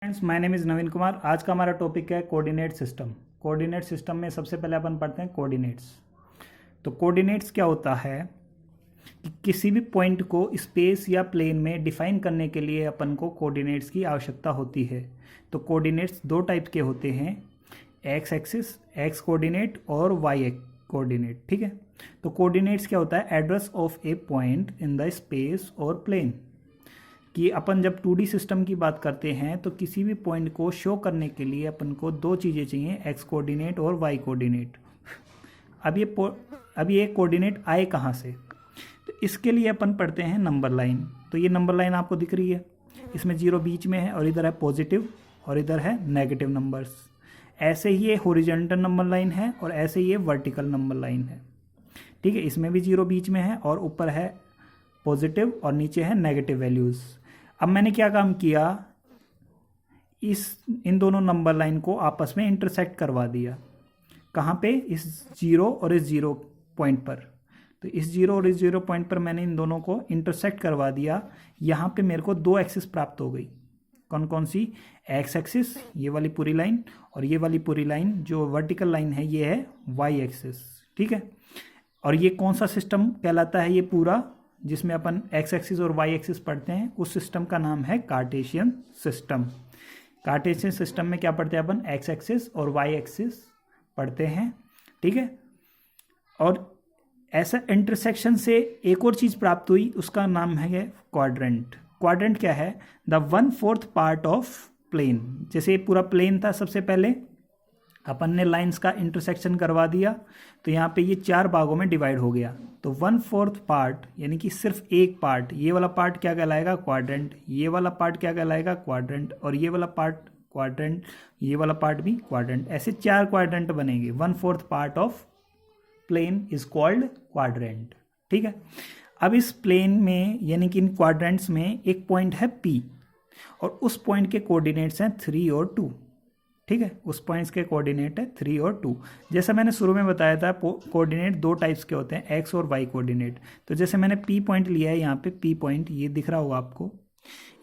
Friends, my name is नवीन कुमार। आज का हमारा टॉपिक है कोऑर्डिनेट सिस्टम। कोऑर्डिनेट सिस्टम में सबसे पहले अपन पढ़ते हैं कोऑर्डिनेट्स। तो कोऑर्डिनेट्स क्या होता है कि किसी भी पॉइंट को स्पेस या प्लेन में डिफाइन करने के लिए अपन को कोऑर्डिनेट्स की आवश्यकता होती है। तो कोऑर्डिनेट्स दो टाइप के होते हैं, एक्स एक्सिस एक्स कोऑर्डिनेट और वाई कोऑर्डिनेट। ठीक है, तो कोऑर्डिनेट्स क्या होता है, address of A point in the space और प्लेन। कि अपन जब 2D सिस्टम की बात करते हैं तो किसी भी पॉइंट को शो करने के लिए अपन को दो चीज़ें चाहिए, एक्स कोऑर्डिनेट और वाई कोऑर्डिनेट। अब ये कोऑर्डिनेट आए कहाँ से, तो इसके लिए अपन पढ़ते हैं नंबर लाइन। तो ये नंबर लाइन आपको दिख रही है, इसमें 0 बीच में है और इधर है पॉजिटिव और इधर है नेगेटिव नंबर्स। ऐसे ही ये हॉरिजॉन्टल नंबर लाइन है और ऐसे ही ये वर्टिकल नंबर लाइन है। ठीक है, इसमें भी 0 बीच में है और ऊपर है पॉजिटिव और नीचे है नेगेटिव वैल्यूज़। अब मैंने क्या काम किया, इन दोनों नंबर लाइन को आपस में इंटरसेक्ट करवा दिया। कहाँ पे, इस 0 और इस 0 पॉइंट पर। तो इस 0 और इस 0 पॉइंट पर मैंने इन दोनों को इंटरसेक्ट करवा दिया। यहाँ पे मेरे को दो एक्सिस प्राप्त हो गई। कौन कौन सी, एक्स एक्सिस ये वाली पूरी लाइन और ये वाली पूरी लाइन जो वर्टिकल लाइन है ये है वाई एक्सिस। ठीक है, और ये कौन सा सिस्टम कहलाता है, ये पूरा जिसमें अपन एक्स एक्सिस और वाई एक्सिस पढ़ते हैं उस सिस्टम का नाम है कार्टेशियन सिस्टम। कार्टेशियन सिस्टम में क्या पढ़ते हैं अपन, एक्स एक्सिस और वाई एक्सिस पढ़ते हैं। ठीक है, और ऐसा इंटरसेक्शन से एक और चीज़ प्राप्त हुई, उसका नाम है क्वाड्रेंट। क्वाड्रेंट क्या है, द 1/4 पार्ट ऑफ प्लेन। जैसे पूरा प्लेन था, सबसे पहले अपन ने लाइंस का इंटरसेक्शन करवा दिया तो यहाँ पे ये 4 भागों में डिवाइड हो गया। तो 1/4 पार्ट यानी कि सिर्फ एक पार्ट, ये वाला पार्ट क्या कहलाएगा, क्वाड्रेंट। ये वाला पार्ट क्या कहलाएगा, क्वाड्रेंट। और ये वाला पार्ट क्वाड्रेंट, ये वाला पार्ट भी क्वाड्रेंट। ऐसे 4 क्वाड्रेंट बनेंगे। 1/4 part of plane is called quadrant. ठीक है, अब इस प्लेन में यानी कि इन क्वाड्रेंट्स में एक पॉइंट है P और उस पॉइंट के कोऑर्डिनेट्स हैं 3 और 2। ठीक है, उस पॉइंट्स के कोऑर्डिनेट है 3 और 2। जैसा मैंने शुरू में बताया था, कोऑर्डिनेट दो टाइप्स के होते हैं, एक्स और वाई कोऑर्डिनेट। तो जैसे मैंने पी पॉइंट लिया है, यहाँ पे पी पॉइंट ये दिख रहा होगा आपको।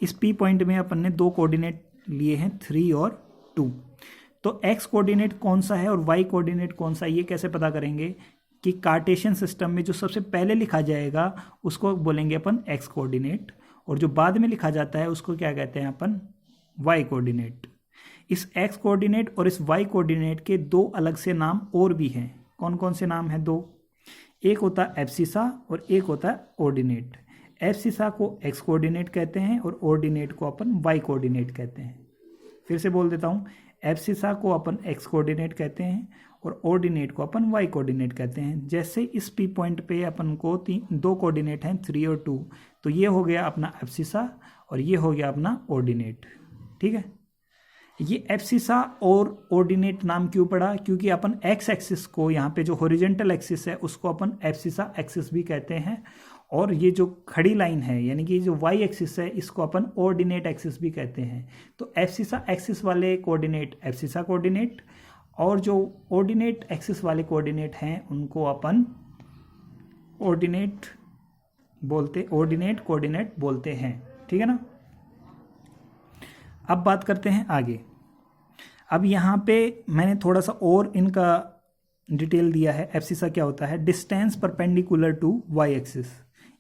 इस पी पॉइंट में अपन ने दो कोऑर्डिनेट लिए हैं 3 और 2। तो एक्स कोऑर्डिनेट कौन सा है और वाई कोऑर्डिनेट कौन सा है, ये कैसे पता करेंगे कि कार्टेशियन सिस्टम में जो सबसे पहले लिखा जाएगा उसको बोलेंगे अपन एक्स कोऑर्डिनेट और जो बाद में लिखा जाता है उसको क्या कहते हैं अपन, वाई कोऑर्डिनेट। इस x कोऑर्डिनेट और इस y कोऑर्डिनेट के दो अलग से नाम और भी हैं। कौन कौन से नाम हैं, दो। एक होता है एब्सिसा और एक होता है ऑर्डिनेट। एब्सिसा को x कोऑर्डिनेट कहते हैं और ऑर्डिनेट को अपन y कोऑर्डिनेट कहते हैं। फिर से बोल देता हूँ, एब्सिसा को अपन x कोऑर्डिनेट कहते हैं और ऑर्डिनेट को अपन y कोऑर्डिनेट कहते हैं। जैसे इस P पॉइंट पे अपन को दो कोऑर्डिनेट हैं 3 और 2, तो ये हो गया अपना एब्सिसा और ये हो गया अपना ऑर्डिनेट। ठीक है, ये एब्सिसा और ऑर्डिनेट नाम क्यों पड़ा, क्योंकि अपन एक्स एक्सिस को, यहाँ पे जो हॉरिजॉन्टल एक्सिस है उसको अपन एब्सिसा एक्सिस भी कहते हैं और ये जो खड़ी लाइन है यानी कि जो वाई एक्सिस है इसको अपन ऑर्डिनेट एक्सिस भी कहते हैं। तो एब्सिसा एक्सिस वाले कोऑर्डिनेट एब्सिसा कोऑर्डिनेट और जो ऑर्डिनेट एक्सिस वाले कोऑर्डिनेट हैं उनको अपन ऑर्डिनेट कोऑर्डिनेट बोलते हैं। ठीक है ना, अब बात करते हैं आगे। अब यहाँ पे मैंने थोड़ा सा और इनका डिटेल दिया है। एब्सिसा क्या होता है, distance perpendicular to Y axis,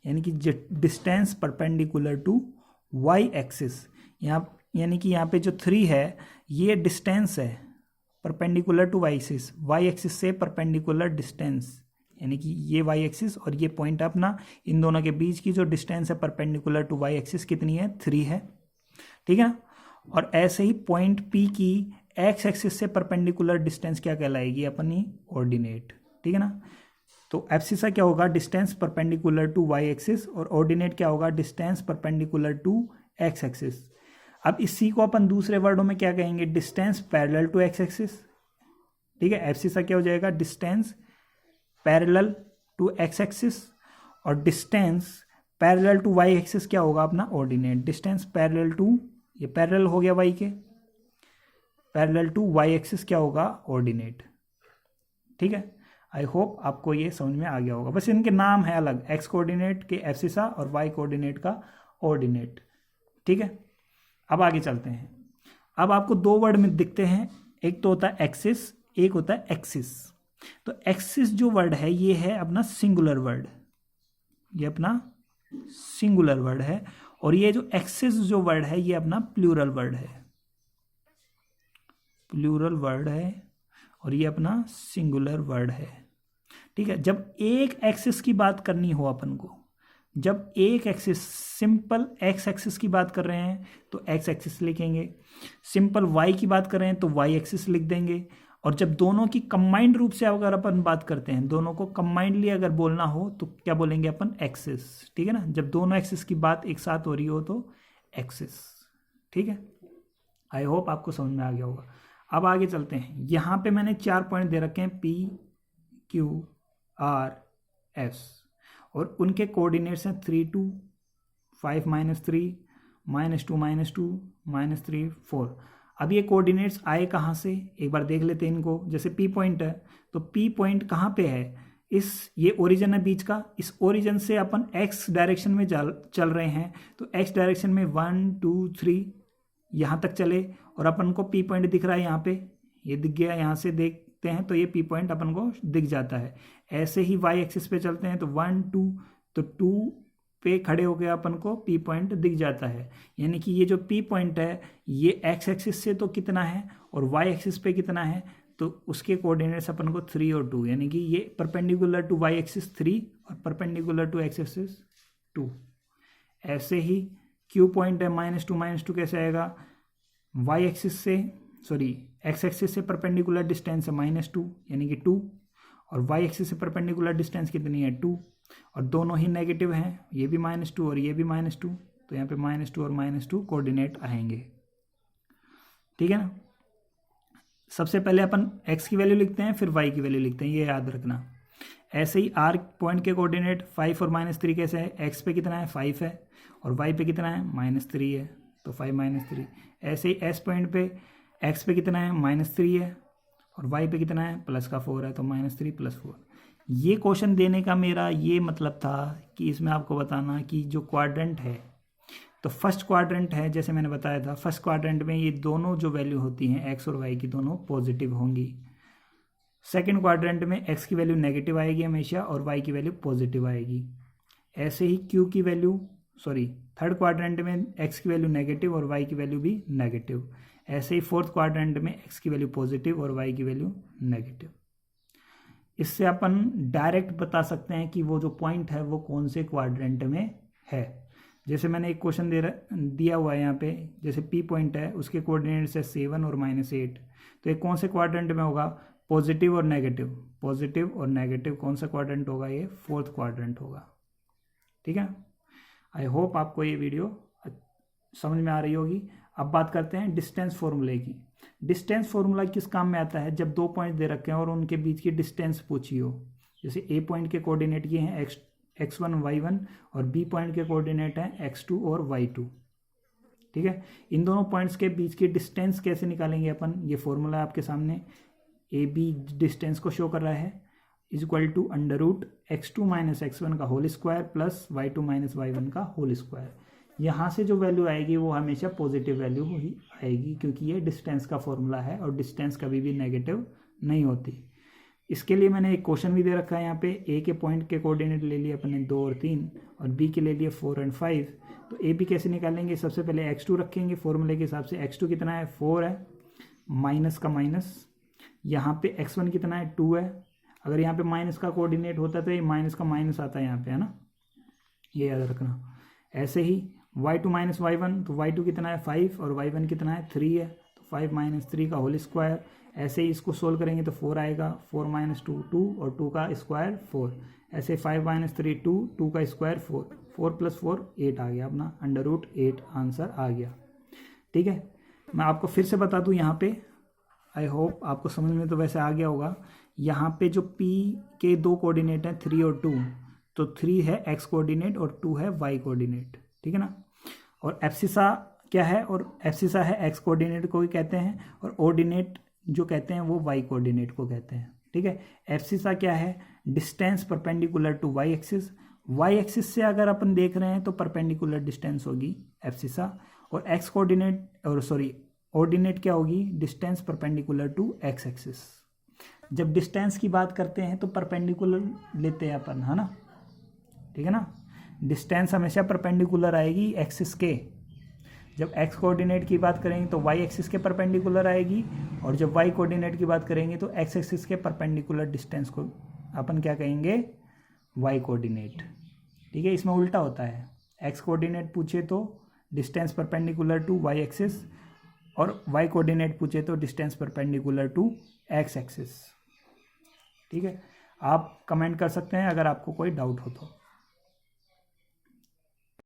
यानी कि distance perpendicular to Y axis. यहाँ यानी कि यहाँ पे जो 3 है ये डिस्टेंस है perpendicular to Y axis, Y axis से परपेंडिकुलर डिस्टेंस, यानी कि ये वाई एक्सिस और ये पॉइंट अपना, इन दोनों के बीच की जो डिस्टेंस है परपेंडिकुलर टू वाई एक्सिस कितनी है, 3 है। ठीक है, और ऐसे ही पॉइंट P की एक्स एक्सिस से परपेंडिकुलर डिस्टेंस क्या कहलाएगी, अपनी ऑर्डिनेट। ठीक है ना, तो एब्सिसा क्या होगा, distance perpendicular to Y axis और ऑर्डिनेट क्या होगा, distance perpendicular to X axis. अब इसी को अपन दूसरे वर्डों में क्या कहेंगे, distance parallel to X axis. ठीक है, एब्सिसा क्या हो जाएगा, distance parallel to X axis और distance parallel to Y axis क्या होगा अपना ऑर्डिनेट। डिस्टेंस पैरेलल टू, ये पैरेलल हो गया y के, पैरेलल टू y एक्सिस क्या होगा, ऑर्डिनेट। ठीक है, आई होप आपको ये समझ में आ गया होगा। बस इनके नाम है अलग, x कोऑर्डिनेट के एब्सिसा और y कोऑर्डिनेट का ऑर्डिनेट। ठीक है, अब आगे चलते हैं। अब आपको दो वर्ड में दिखते हैं, एक तो होता है एक्सिस, एक होता है एक्सिस। तो एक्सिस जो वर्ड है ये है अपना सिंगुलर वर्ड, ये अपना सिंगुलर वर्ड है, और ये जो एक्सिस जो वर्ड है ये अपना प्लूरल वर्ड है, प्लूरल वर्ड है, और ये अपना सिंगुलर वर्ड है। ठीक है, जब एक एक्सिस की बात करनी हो अपन को, जब एक एक्सिस सिंपल एक्स एक्सिस की बात कर रहे हैं तो एक्स एक्सिस लिखेंगे, सिंपल वाई की बात कर रहे हैं तो वाई एक्सिस लिख देंगे, और जब दोनों की कंबाइंड रूप से अगर अपन बात करते हैं, दोनों को कंबाइंडली अगर बोलना हो तो क्या बोलेंगे अपन, एक्सिस। ठीक है ना, जब दोनों एक्सिस की बात एक साथ हो रही हो तो एक्सिस। ठीक है, आई होप आपको समझ में आ गया होगा। अब आगे चलते हैं, यहां पे मैंने 4 पॉइंट दे रखे हैं, P Q R S, और उनके कोऑर्डिनेट्स हैं 3 2 5 -3 -2 -2 -3 4। अब ये कोऑर्डिनेट्स आए कहाँ से, एक बार देख लेते हैं इनको। जैसे P पॉइंट है तो P पॉइंट कहाँ पे है, ये ओरिजिन है बीच का, इस ओरिजिन से अपन x डायरेक्शन में चल रहे हैं, तो x डायरेक्शन में 1 2 3 यहाँ तक चले, और अपन को P पॉइंट दिख रहा है यहाँ पे, ये दिख गया, यहाँ से देखते हैं तो ये P पॉइंट अपन को दिख जाता है। ऐसे ही y एक्सिस पे चलते हैं तो 1 2, तो 2 पे खड़े हो गया अपन को P पॉइंट दिख जाता है। यानी कि ये जो P पॉइंट है ये x एक्सिस से तो कितना है और y एक्सिस पे कितना है, तो उसके कोऑर्डिनेट्स अपन को 3 और 2, यानी कि ये परपेंडिकुलर टू y एक्सिस 3 और परपेंडिकुलर टू x एक्सिस 2। ऐसे ही Q पॉइंट है -2 -2 कैसे आएगा, y एक्सिस से सॉरी x एक्सिस से परपेंडिकुलर डिस्टेंस है -2 यानी कि 2, और y एक्सिस से परपेंडिकुलर डिस्टेंस कितनी है 2, और दोनों ही नेगेटिव हैं, ये भी -2 और ये भी -2, तो यहाँ पे -2 और -2 कोऑर्डिनेट आएंगे। ठीक है ना, सबसे पहले अपन x की वैल्यू लिखते हैं फिर y की वैल्यू लिखते हैं, ये याद रखना। ऐसे ही r पॉइंट के कोऑर्डिनेट 5 और -3 कैसे है, x पे कितना है 5 है और y पे कितना है -3 है, तो 5 -3। ऐसे ही s पॉइंट पे x पे कितना है -3 है और y पे कितना है +4 है, तो -3 +4। ये क्वेश्चन देने का मेरा ये मतलब था कि इसमें आपको बताना कि जो क्वाड्रेंट है, तो फर्स्ट क्वाड्रेंट है जैसे मैंने बताया था, फर्स्ट क्वाड्रेंट में ये दोनों जो वैल्यू होती हैं x और y की दोनों पॉजिटिव होंगी। सेकंड क्वाड्रेंट में x की वैल्यू नेगेटिव आएगी हमेशा और y की वैल्यू पॉजिटिव आएगी। ऐसे ही q की वैल्यू थर्ड क्वाड्रेंट में x की वैल्यू नेगेटिव और y की वैल्यू भी नेगेटिव। ऐसे ही फोर्थ क्वाड्रेंट में x की वैल्यू पॉजिटिव और y की वैल्यू नेगेटिव। इससे अपन डायरेक्ट बता सकते हैं कि वो जो पॉइंट है वो कौन से क्वाड्रेंट में है। जैसे मैंने एक क्वेश्चन दिया हुआ है यहाँ पे, जैसे P पॉइंट है उसके कोऑर्डिनेट्स है 7 और -8, तो ये कौन से क्वाड्रेंट में होगा, पॉजिटिव और नेगेटिव, पॉजिटिव और नेगेटिव कौन सा क्वाड्रेंट होगा, ये फोर्थ क्वाड्रेंट होगा। ठीक है, आई होप आपको ये वीडियो समझ में आ रही होगी। अब बात करते हैं डिस्टेंस फॉर्मूले की। डिस्टेंस फॉर्मूला किस काम में आता है, जब दो पॉइंट दे रखे हैं और उनके बीच की डिस्टेंस पूछी हो। जैसे ए पॉइंट के कोऑर्डिनेट ये हैं x1 y1 और बी पॉइंट के कोऑर्डिनेट हैं x2 और y2। ठीक है, इन दोनों पॉइंट्स के बीच की डिस्टेंस कैसे निकालेंगे अपन, ये फॉर्मूला आपके सामने ए बी डिस्टेंस को शो कर रहा है, इक्वल टू √x2 - x1 का whole square plus y2 - y1 का होल स्क्वायर। यहाँ से जो वैल्यू आएगी वो हमेशा पॉजिटिव वैल्यू ही आएगी, क्योंकि ये डिस्टेंस का फॉर्मूला है और डिस्टेंस कभी भी नेगेटिव नहीं होती। इसके लिए मैंने एक क्वेश्चन भी दे रखा है यहाँ पे, ए के पॉइंट के कोऑर्डिनेट ले लिए अपने 2 और 3 और बी के ले लिए 4 और 5। तो ए बी कैसे निकालेंगे, सबसे पहले x2 रखेंगे फॉर्मूले के हिसाब से। x2 कितना है 4 है, माइनस का माइनस, यहाँ पे x1 कितना है 2 है। अगर यहाँ पे माइनस का कोऑर्डिनेट होता तो ये माइनस का माइनस आता है यहाँ पे, है ना, ये याद रखना। ऐसे ही y2 - y1, तो y2 कितना है 5 और y1 कितना है 3 है, तो 5 - 3 का होल स्क्वायर। ऐसे ही इसको सोल्व करेंगे तो 4 आएगा, 4 - 2 2 और 2 का स्क्वायर 4। ऐसे 5 - 3 2, 2 का स्क्वायर 4, 4 + 4 8 आ गया अपना, √8 आंसर आ गया। ठीक है, मैं आपको फिर से बता दूं यहाँ पे, आई होप आपको समझ में तो वैसे आ गया होगा। यहाँ पे जो P के दो कोऑर्डिनेट हैं 3 और 2, तो 3 है x कोऑर्डिनेट और 2 है y कोऑर्डिनेट। ठीक है ना, और एब्सिसा क्या है, और एब्सिसा है x कोऑर्डिनेट को भी कहते हैं, और ऑर्डिनेट जो कहते हैं वो y कोऑर्डिनेट को कहते हैं। ठीक है, एब्सिसा क्या है, distance perpendicular to y axis. y axis से अगर अपन देख रहे हैं तो परपेंडिकुलर डिस्टेंस होगी एब्सिसा, और x कोऑर्डिनेट ऑर्डिनेट क्या होगी, distance perpendicular to X axis. जब डिस्टेंस की बात करते हैं तो परपेंडिकुलर लेते हैं अपन, है ना, ठीक है ना। डिस्टेंस हमेशा परपेंडिकुलर आएगी एक्सिस के। जब एक्स कोऑर्डिनेट की बात करेंगे तो वाई एक्सिस के परपेंडिकुलर आएगी, और जब वाई कोऑर्डिनेट की बात करेंगे तो एक्स एक्सिस के परपेंडिकुलर डिस्टेंस को अपन क्या कहेंगे, वाई कोऑर्डिनेट। ठीक है, इसमें उल्टा होता है, एक्स कोऑर्डिनेट पूछे तो distance perpendicular to Y axis, और वाई कोऑर्डिनेट पूछे तो distance perpendicular to X axis. ठीक है, आप कमेंट कर सकते हैं अगर आपको कोई डाउट हो तो।